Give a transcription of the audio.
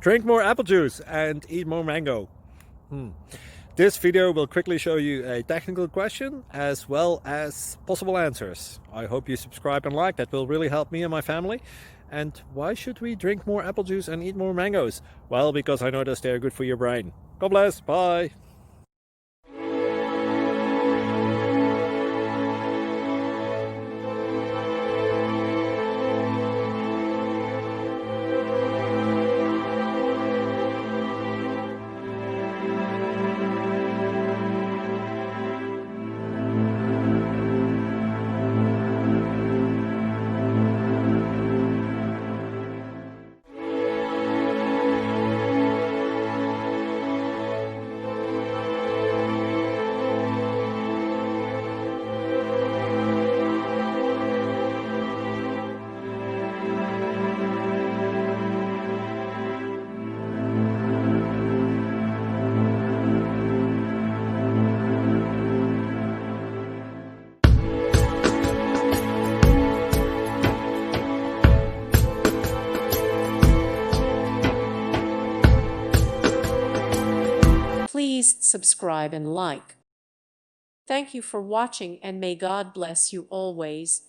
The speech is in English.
Drink more apple juice and eat more mango. This video will quickly show you a technical question as well as possible answers. I hope you subscribe and like, that will really help me and my family. And why should we drink more apple juice and eat more mangoes? Well, because I noticed they're good for your brain. God bless, bye! Please subscribe and like. Thank you for watching, and may God bless you always.